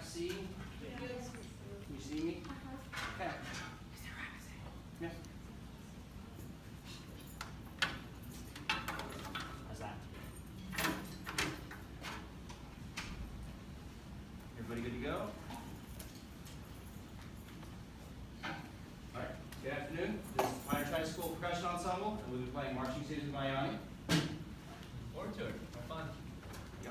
see? Yes. Can you see me? Okay. Yeah. How's that? Everybody good to go? All right. Good afternoon. This is Pioneer High School Percussion Ensemble, and we'll be playing Marching Season by Yanni. Forward to it. Have fun. Yeah.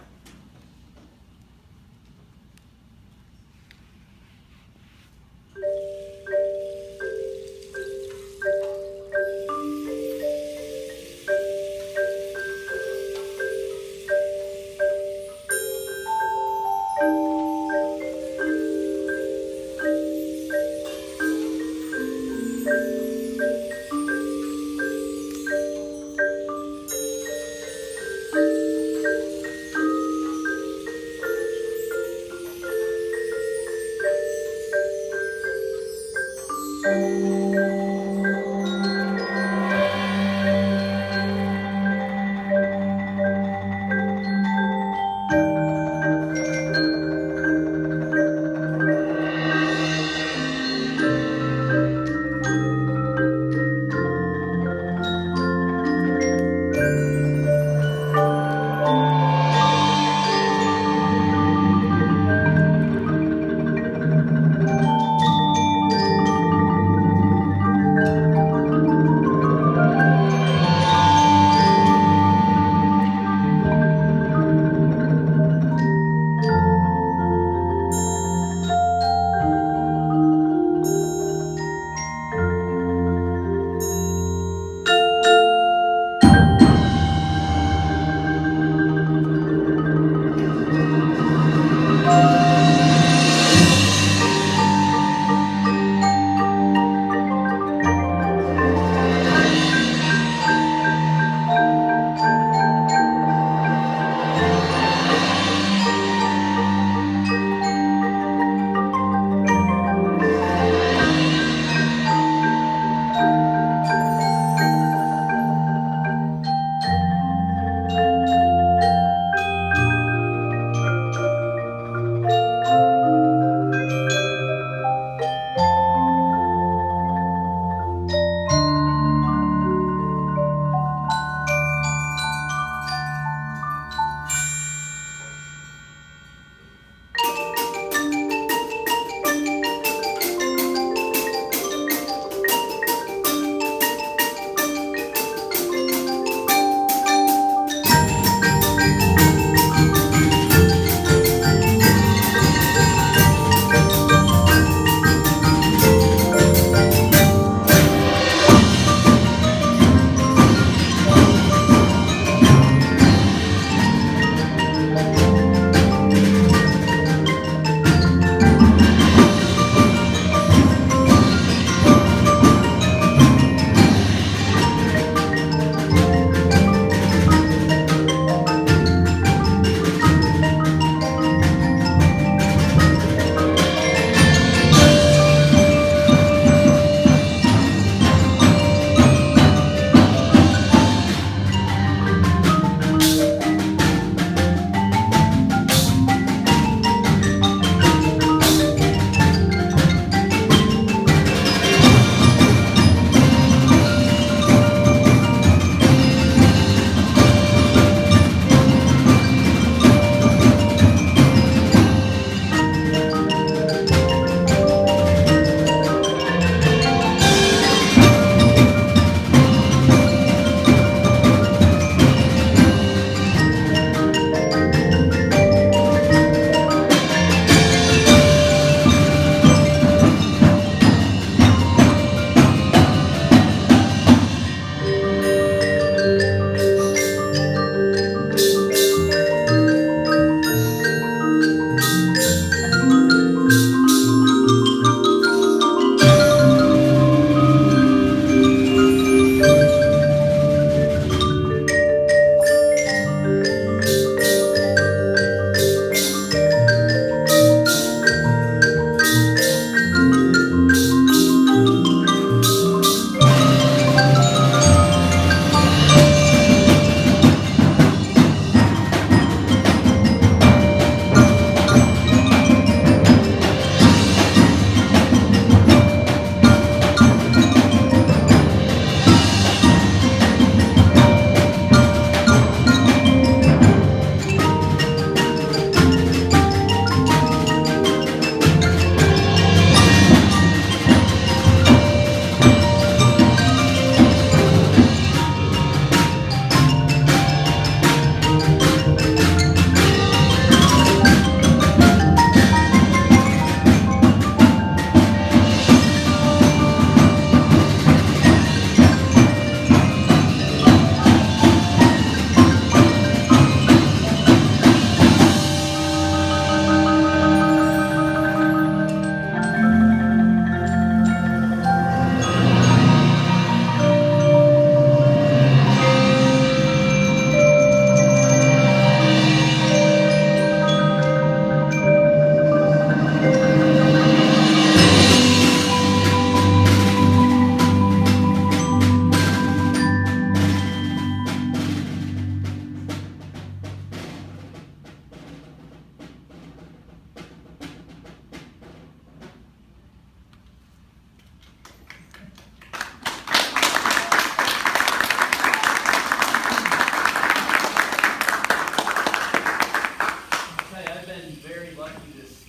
very lucky this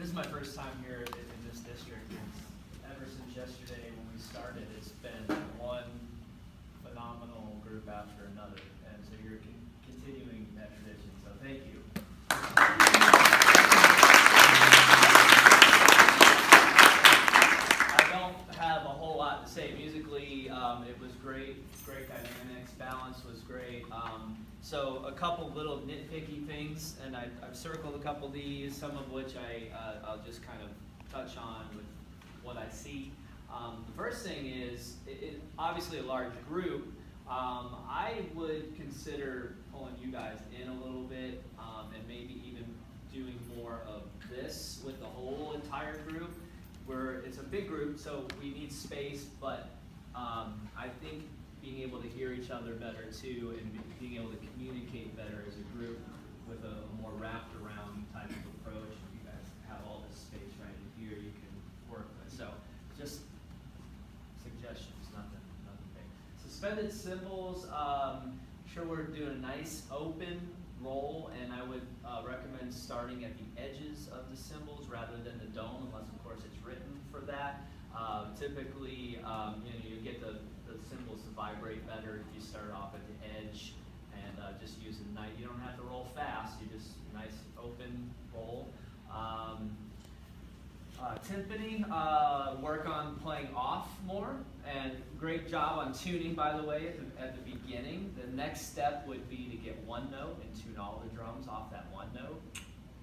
is my first time here in this district. Ever since yesterday when we started, it's been one phenomenal group after another, and so you're continuing that tradition. So thank you. I don't have a whole lot to say. Musically, it was great dynamics, balance was great. So a couple little nitpicky things, and I've circled a couple of these, some of which I'll just kind of touch on with what I see. The first thing is, obviously a large group. I would consider pulling you guys in a little bit, and maybe even doing more of this with the whole entire group, where it's a big group, so we need space, but I think being able to hear each other better too, and being able to communicate better as a group with a more wrapped around type of approach. You guys have all this space right in here you can work with. So just suggestions, nothing big. Suspended cymbals, sure we're doing a nice open roll, and I would recommend starting at the edges of the cymbals rather than the dome, unless of course it's written for that. Typically, you get the cymbals to vibrate better if you start off at the edge and just use a nice. You don't have to roll fast. You just nice open roll. Timpani, work on playing off more, and great job on tuning, by the way, at the beginning. The next step would be to get one note and tune all the drums off that one note,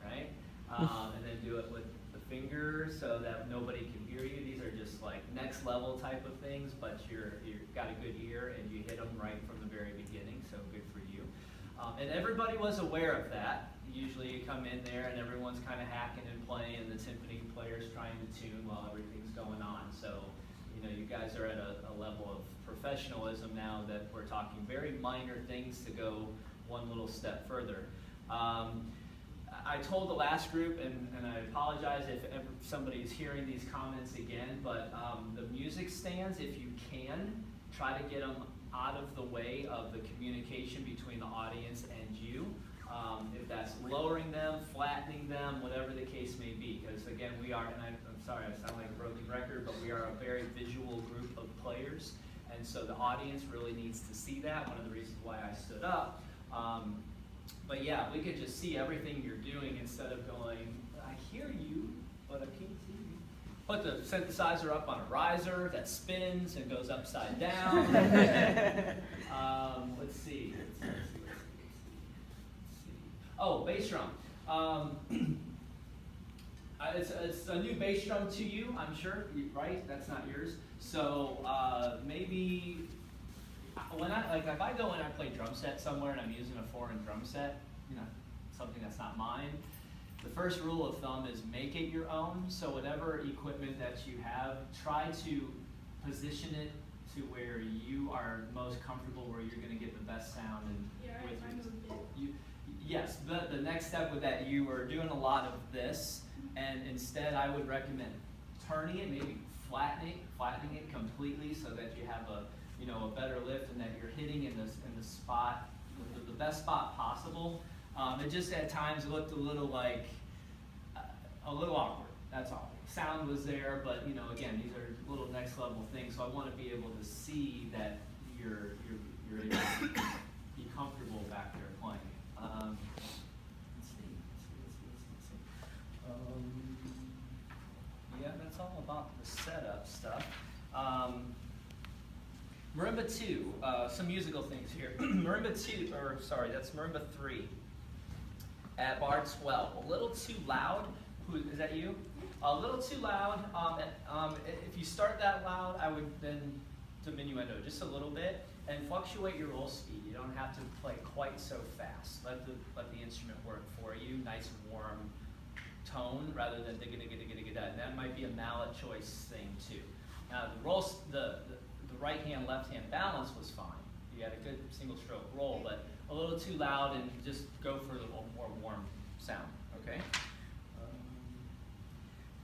right? And then do it with the finger so that nobody can hear you. These are just like next level type of things, but you've got a good ear and you hit them right from the very beginning, so good for you. And everybody was aware of that. Usually you come in there and everyone's kind of hacking and playing, and the timpani player's trying to tune while everything's going on. So, you guys are at a level of professionalism now that we're talking very minor things to go one little step further. I told the last group, and I apologize if ever somebody's hearing these comments again, but the music stands, if you can, try to get them out of the way of the communication between the audience and you. If that's lowering them, flattening them, whatever the case may be. Because again, we are, and I'm sorry, I sound like a broken record, but we are a very visual group of players. And so the audience really needs to see that. One of the reasons why I stood up. But yeah, we could just see everything you're doing instead of going, I hear you, but I can't see you. Put the synthesizer up on a riser that spins and goes upside down. Let's see. Oh, bass drum. It's a new bass drum to you, I'm sure, right? That's not yours. So maybe if I go and I play drum set somewhere and I'm using a foreign drum set, something that's not mine, the first rule of thumb is make it your own. So whatever equipment that you have, try to position it to where you are most comfortable, where you're going to get the best sound. And yes, the next step with that, you are doing a lot of this, and instead I would recommend turning it, maybe flattening it completely so that you have a better lift and that you're hitting in the spot, the best spot possible. It just at times looked a little awkward, that's all. Sound was there, but again, these are little next level things, so I want to be able to see that you're able to be comfortable back there playing. Let's see. Yeah, that's all about the setup stuff. Marimba 2, some musical things here. Marimba 2, that's Marimba 3 at bar 12. A little too loud. Is that you? A little too loud. If you start that loud, I would then diminuendo just a little bit and fluctuate your roll speed. You don't have to play quite so fast. Let the instrument work for you. Nice warm tone rather than digga-digga-digga-digga-da. And that might be a mallet choice thing too. Now the right hand, left hand balance was fine. You had a good single stroke roll, but a little too loud, and just go for a little more warm sound, okay?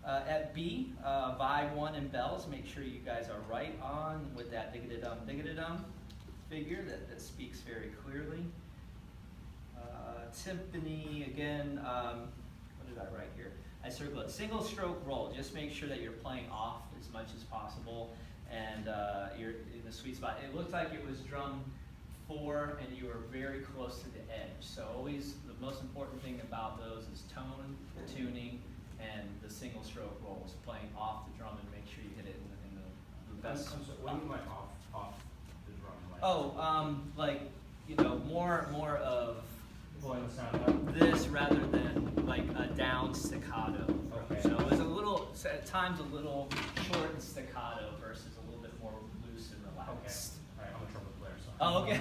At B, vibe 1 and bells, make sure you guys are right on with that digga-da-dum figure that speaks very clearly. Timpani, again, did I write here? I circle it. Single stroke roll. Just make sure that you're playing off as much as possible, and you're in the sweet spot. It looked like it was drum 4, and you were very close to the edge. So always the most important thing about those is tone, tuning, and the single stroke rolls. Playing off the drum and make sure you hit it in the best. I'm sorry, what do you mean by off the drum? Like, Oh, like, you know, more of pulling the sound out? this rather than like a down staccato. Okay. So it was a little, at times a little short and staccato versus a little bit more loose and Okay. relaxed. All right, I'm a trumpet player, so. Oh, okay.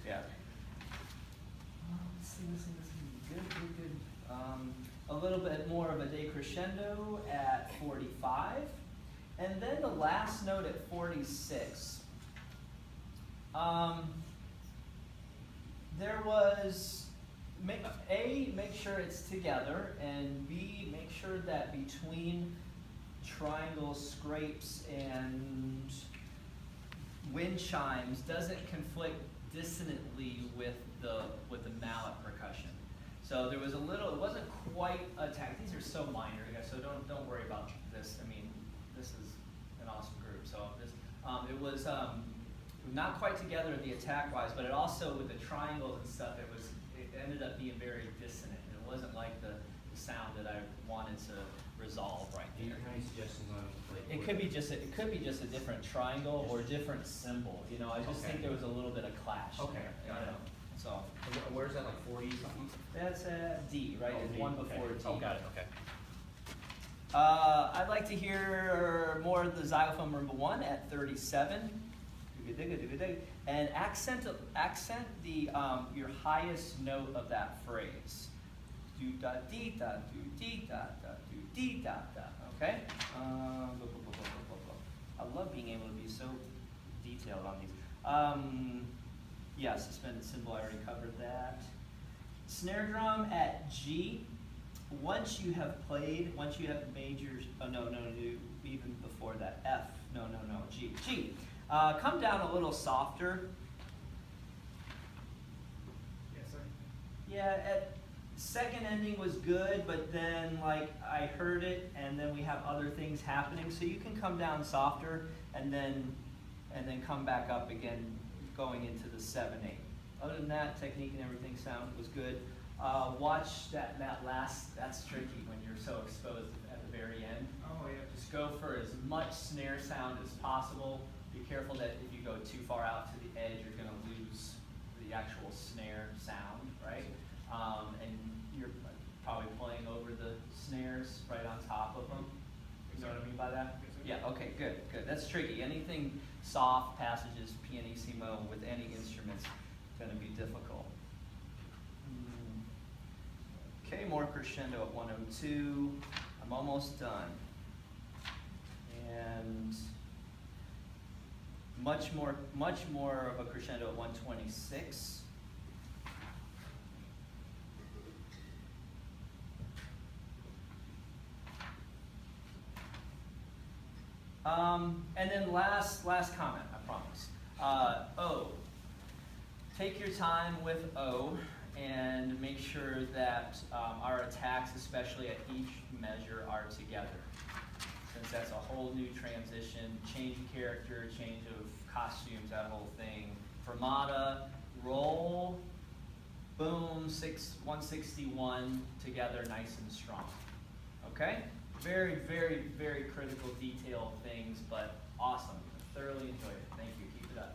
Yeah. Let's see. Good. A little bit more of a decrescendo at 45. And then the last note at 46. There was, make sure it's together, and B, make sure that between triangles, scrapes, and wind chimes doesn't conflict dissonantly with the mallet percussion. So there was a little, it wasn't quite attacked. These are so minor, guys, so don't worry about this. I mean, this is an awesome group. So this, it was not quite together the attack wise, but it also with the triangles and stuff, it ended up being very dissonant. It wasn't like the sound that I wanted to resolve right Do you there. have any suggestions on, like? It could be just a different triangle or different symbol. You know, I just Okay. think there was a little bit of clash. Okay, there, got you it. know. So Where's that, like 40 something? that's D, right? Oh, There's D, one okay. before D. Oh, got it, okay. I'd like to hear more of the xylophone number 1 at 37. And accent the your highest note of that phrase. Do da dee da do dee da da do dee da da. Okay. I love being able to be so detailed on these. Yeah, suspended cymbal. I already covered that. Snare drum at G. Once you have majors, oh no, even before that, F, no, G. Come down a little softer. Yes, sir. Yeah, at second ending was good, but then like I heard it, and then we have other things happening, so you can come down softer, and then come back up again, going into the 7/8. Other than that, technique and everything was good. Watch that last, that's tricky when you're so exposed at the very end. Oh, yeah. Just go for as much snare sound as possible. Be careful that if you go too far out to the edge, you're going to lose the actual snare sound, right? And you're probably playing over the snares right on top of them. You know what I mean by that? Yeah, okay, good. That's tricky. Anything soft passages, pianissimo, with any instruments, going to be difficult. Okay, more crescendo at 102. I'm almost done. And much more of a crescendo at 126. And then last comment, I promise. O. Take your time with O and make sure that our attacks, especially at each measure, are together. Since that's a whole new transition, change of character, change of costumes, that whole thing. Fermata, roll, boom, 161 together, nice and strong. Okay? Very, very, very critical detail things, but awesome. Thoroughly enjoyed it. Thank you. Keep it up.